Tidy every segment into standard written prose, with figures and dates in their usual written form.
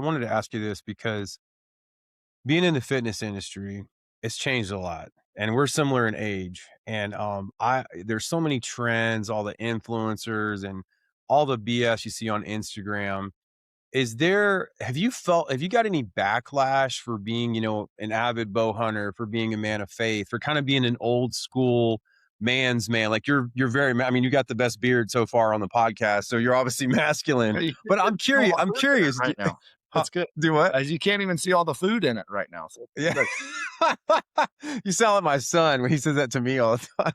I wanted to ask you this because being in the fitness industry, it's changed a lot, and we're similar in age. And I there's so many trends, all the influencers, and all the BS you see on Instagram. Is there have you got any backlash for being, an avid bow hunter, for being a man of faith, for kind of being an old school man's man? Like you're very I mean, you got the best beard so far on the podcast, so you're obviously masculine. You But can't I'm even see all curious, the I'm food in it curious. right now. Huh, It's good. do what? As you can't even see all the food in it right now, so it's Yeah. good. You sound like my son when he says that to me all the time.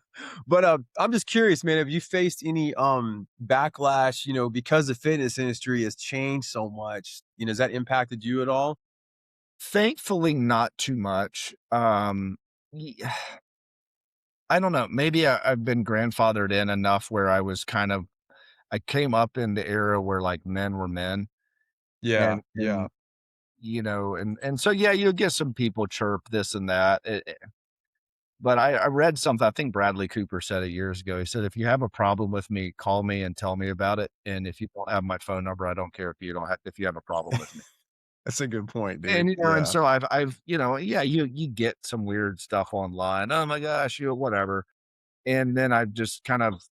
But, I'm just curious, man, have you faced any, backlash, because the fitness industry has changed so much? Has that impacted you at all? Thankfully, not too much. Ye I don't know, maybe I've been grandfathered in enough where I came up in the era where, like, men were men, Yeah, yeah, and so, yeah, you'll get some people chirp this and that, but I read something, I think Bradley Cooper said it years ago. He said, "If you have a problem with me, call me and tell me about it, and if you don't have my phone number, I don't care if you have a problem with me." that's a good point, And, dude. Yeah, so yeah, you get some weird stuff online. "Oh my gosh," whatever. And then I've just kind of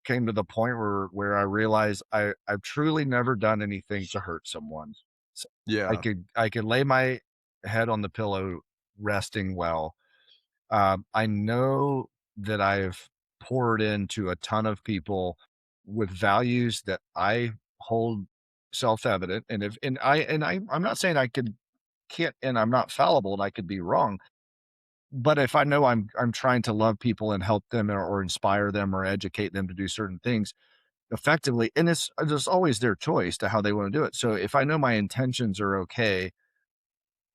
came to the point where I realized I've truly never done anything to hurt someone. So yeah, I could lay my head on the pillow resting well. I know that I've poured into a ton of people with values that I hold self-evident, and if and I'm not saying can't, and I'm not fallible and I could be wrong, but if I know I'm trying to love people and help them or inspire them or educate them to do certain things effectively, and it's just always their choice to how they want to do it. So if I know my intentions are okay,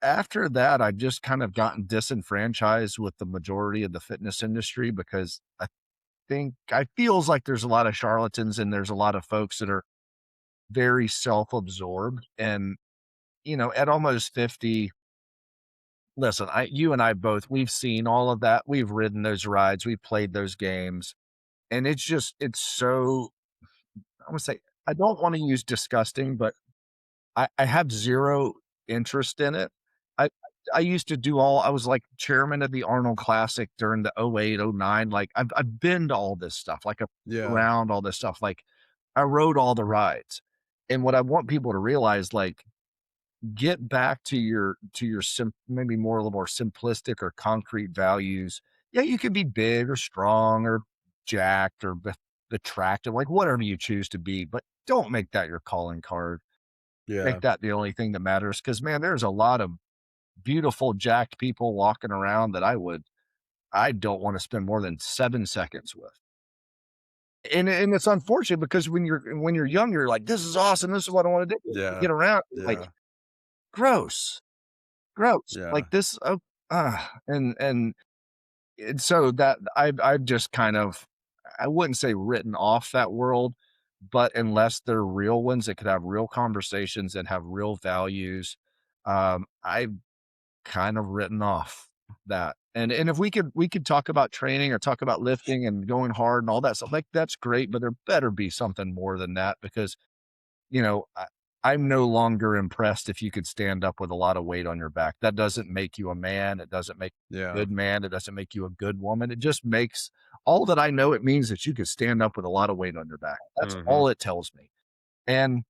after that, I've just kind of gotten disenfranchised with the majority of the fitness industry because I feels like there's a lot of charlatans and there's a lot of folks that are very self-absorbed. And, at almost 50, listen, you and I both, we've seen all of that. We've ridden those rides, we've played those games, and it's so, I would say, I don't want to use disgusting, but I have 0 interest in it. I I used to do all I was, like, chairman of the Arnold Classic during the '08, '09, like, I've been to all this stuff, like, I've been yeah, around all this stuff, like, I rode all the rides, and what I want people to realize, like, get back to your maybe more a little more simplistic or concrete values. Yeah, you can be big or strong or jacked or attractive, like, whatever you choose to be, but don't make that your calling card. yeah. Make that the only thing that matters, because man, there's a lot of beautiful jacked people walking around that I don't wanna spend more than 7 seconds with. And it's unfortunate because when you're young, you're like, "This is awesome. This is what I wanna do." You Yeah, get around, you're like, yeah, "Gross, gross." yeah, Like this, and so that I've just kind of, I wouldn't say written off that world, but unless they're real ones that could have real conversations and have real values, I've kind of written off that. And if we could talk about training or talk about lifting and going hard and all that stuff, like, that's great, but there better be something more than that because, you know, I I'm no longer impressed if you could stand up with a lot of weight on your back. That doesn't make you a man, it doesn't make you a yeah. good man, it doesn't make you a good woman, it just makes all that I know, it means that you could stand up with a lot of weight on your back. That's Mhm. all it tells me. And,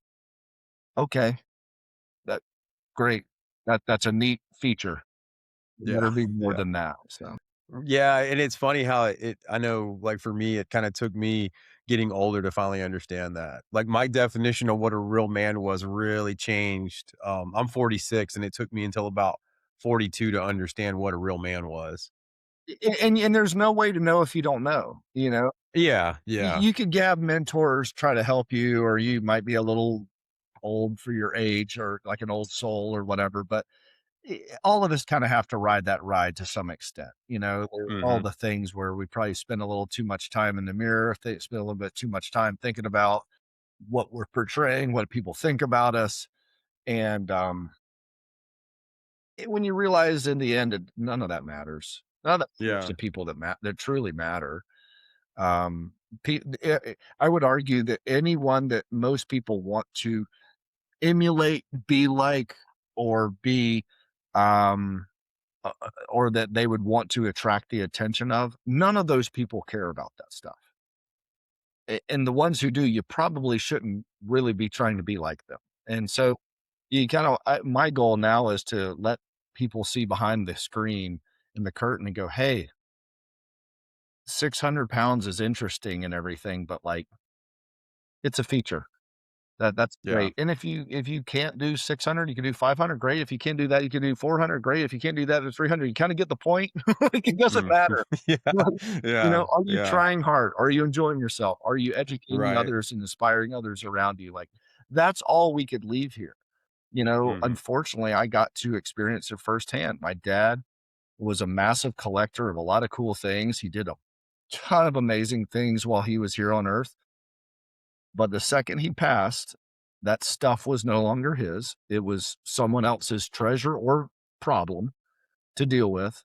okay, that great. That's a neat feature. It better Yeah, be more yeah. than that, so. Yeah, and it's funny how I know, like, for me, it kinda took me getting older to finally understand that. Like, my definition of what a real man was really changed. I'm 46, and it took me until about 42 to understand what a real man was. And there's no way to know if you don't know, you know? Yeah, yeah, You could have mentors try to help you, or you might be a little old for your age or like an old soul or whatever, but all of us kind of have to ride that ride to some extent. There's all mhm, the things where we probably spend a little too much time in the mirror, if they spend a little bit too much time thinking about what we're portraying, what people think about us. And when you realize in the end, none of that matters. None of that matters yeah, to people that truly matter. I would argue that anyone that most people want to emulate, be like, or be, um, or that they would want to attract the attention of. None of those people care about that stuff. And the ones who do, you probably shouldn't really be trying to be like them. And so you kind of, my goal now is to let people see behind the screen and the curtain and go, hey, 600 pounds is interesting and everything, but like it's a feature. That's Yeah. great. And if you can't do 600, you can do 500, great. If you can't do that, you can do 400, great. If you can't do that, it's 300. You kinda get the point. Like, it doesn't Mm. matter. Yeah. Like, Yeah. are you Yeah. trying hard? Are you enjoying yourself? Are you educating Right. others and inspiring others around you? Like, that's all we could leave here. Mhm. Unfortunately, I got to experience it firsthand. My dad was a massive collector of a lot of cool things. He did a ton of amazing things while he was here on earth. But the second he passed, that stuff was no longer his. It was someone else's treasure or problem to deal with.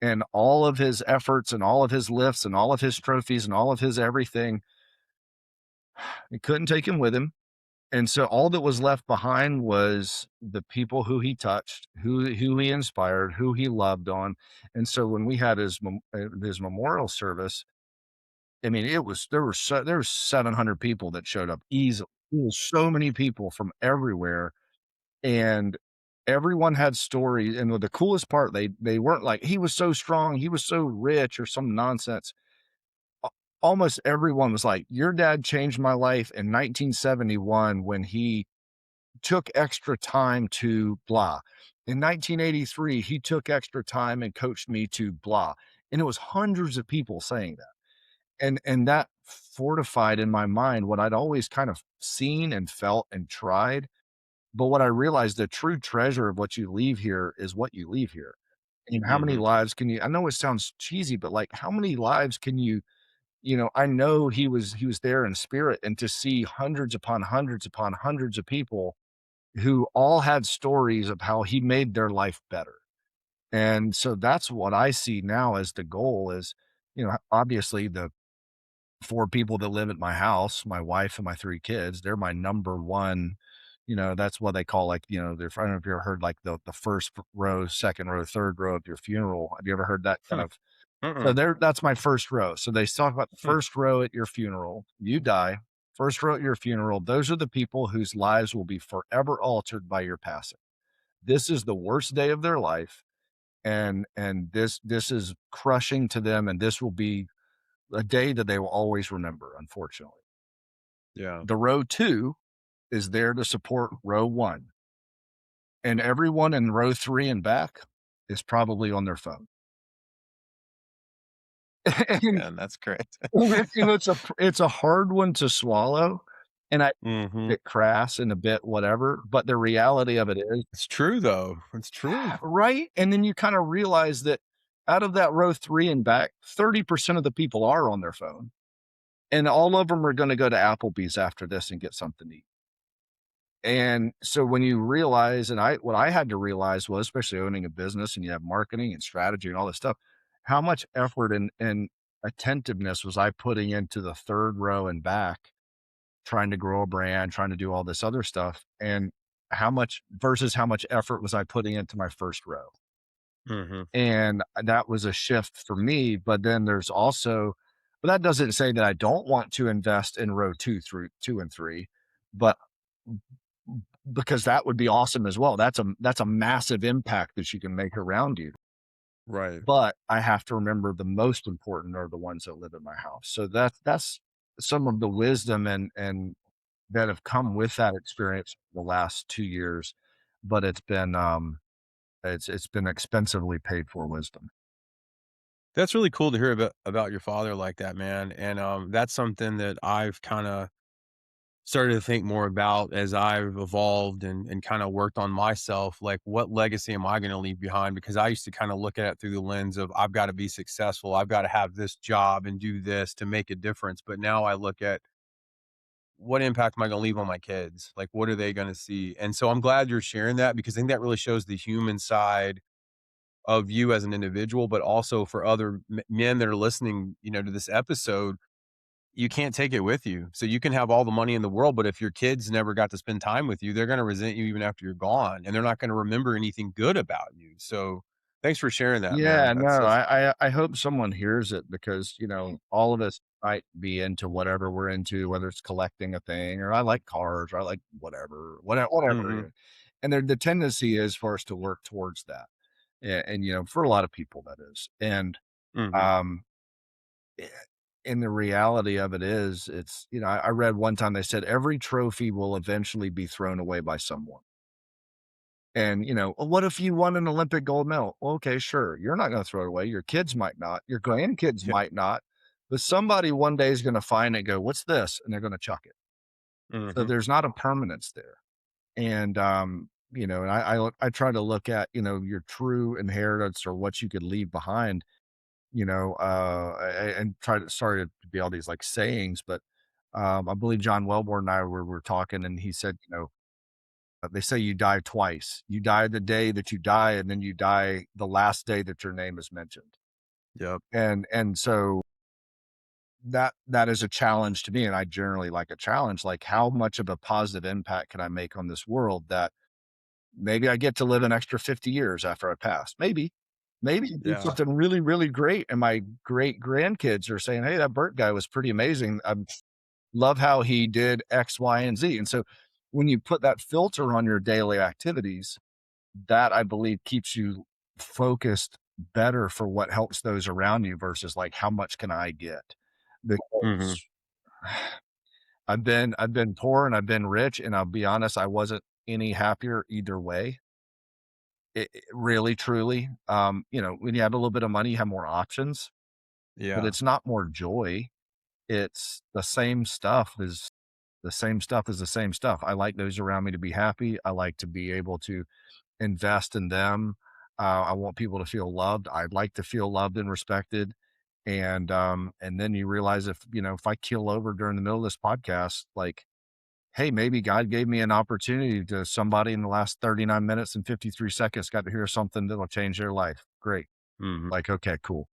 And all of his efforts and all of his lifts and all of his trophies and all of his everything, he couldn't take him with him. And so all that was left behind was the people who he touched, who he inspired, who he loved on. And so when we had his memorial service, I mean, it was there were 700 people that showed up easily. There was so many people from everywhere, and everyone had stories. And the coolest part, they weren't like, "He was so strong, he was so rich," or some nonsense. A Almost everyone was like, "Your dad changed my life in 1971 when he took extra time to blah. In 1983, he took extra time and coached me to blah." And it was hundreds of people saying that. And that fortified in my mind what I'd always kind of seen and felt and tried. But what I realized, the true treasure of what you leave here is what you leave here. And how many Mhm. lives can you, I know it sounds cheesy, but like how many lives can you, I know he was there in spirit, and to see hundreds upon hundreds upon hundreds of people who all had stories of how he made their life better. And so that's what I see now as the goal is, obviously the 4 people that live at my house, my wife and my 3 kids, they're my number 1. That's what they call, like, they're, I don't know if you ever heard, like, the first row, second row, third row of your funeral. Have you ever heard that kind Hmm. of, so Mm-mm. that's my first row. So they talk about the Hmm. first row at your funeral. You die, first row at your funeral. Those are the people whose lives will be forever altered by your passing. This is the worst day of their life, and this is crushing to them, and this will be a day that they will always remember, unfortunately. Yeah. The row 2 is there to support row 1, and everyone in row 3 and back is probably on their phone. And Man, that's great. it's a hard one to swallow, and I Mhm. bit crass and a bit whatever, but the reality of it is, It's true, though. It's true. right? And then you kinda realize that out of that row 3 and back, 30% of the people are on their phone, and all of them are gonna go to Applebee's after this and get something to eat. And so when you realize, and what I had to realize was, especially owning a business and you have marketing and strategy and all this stuff, how much effort and attentiveness was I putting into the third row and back, trying to grow a brand, trying to do all this other stuff, and how much versus how much effort was I putting into my first row. Mhm. And that was a shift for me. But then there's also, but that doesn't say that I don't want to invest in row 2 and 3, but because that would be awesome as well. That's a massive impact that you can make around you. Right. But I have to remember the most important are the ones that live in my house. So that's some of the wisdom and that have come with that experience the last 2 years. But it's been expensively paid for wisdom. That's really cool to hear about your father like that, man, and, that's something that I've kinda started to think more about as I've evolved and kinda worked on myself, like, what legacy am I gonna leave behind? Because I used to kinda look at it through the lens of, "I've gotta be successful, I've gotta have this job and do this to make a difference," but now I look at, "What impact am I gonna leave on my kids? Like, what are they gonna see?" And so I'm glad you're sharing that because I think that really shows the human side of you as an individual, but also for other men that are listening, to this episode, you can't take it with you. So you can have all the money in the world, but if your kids never got to spend time with you, they're gonna resent you even after you're gone, and they're not gonna remember anything good about you. So thanks for sharing that, man. Yeah, no, That's I hope someone hears it because, all of us might be into whatever we're into, whether it's collecting a thing or I like cars or I like whatever. Mhm, And the tendency is for us to work towards that. And, for a lot of people that is. And mhm. um eh, and the reality of it is I read one time they said every trophy will eventually be thrown away by someone. And, "Well, what if you won an Olympic gold medal?" Well, okay, sure. You're not gonna throw it away. Your kids might not. Your grandkids Yeah. might not. But somebody one day is gonna find it and go, "What's this?" And they're gonna chuck it. So Mhm. there's not a permanence there. And, and I try to look at, your true inheritance or what you could leave behind, and try to sorry to be all these, like, sayings, but, I believe John Welbourn and I were talking, and he said, they say you die twice. You die the day that you die, and then you die the last day that your name is mentioned. Yep. And so that is a challenge to me, and I generally like a challenge, like, how much of a positive impact can I make on this world that maybe I get to live an extra 50 years after I pass? Maybe. Maybe do Yeah. something really, really great, and my great grandkids are saying, "Hey, that Bert guy was pretty amazing. I love how he did X, Y, and Z." And so when you put that filter on your daily activities, that I believe keeps you focused better for what helps those around you versus like how much can I get? Mhm. Because I've been poor and I've been rich, and I'll be honest, I wasn't any happier either way. It really, truly. When you have a little bit of money, you have more options, but Yeah. it's not more joy. It's the same stuff is the same stuff. I like those around me to be happy. I like to be able to invest in them. I want people to feel loved. I'd like to feel loved and respected. And then you realize if I keel over during the middle of this podcast, like, hey, maybe God gave me an opportunity to somebody in the last 39 minutes and 53 seconds got to hear something that'll change their life. Great. Mhm. Like, okay, cool.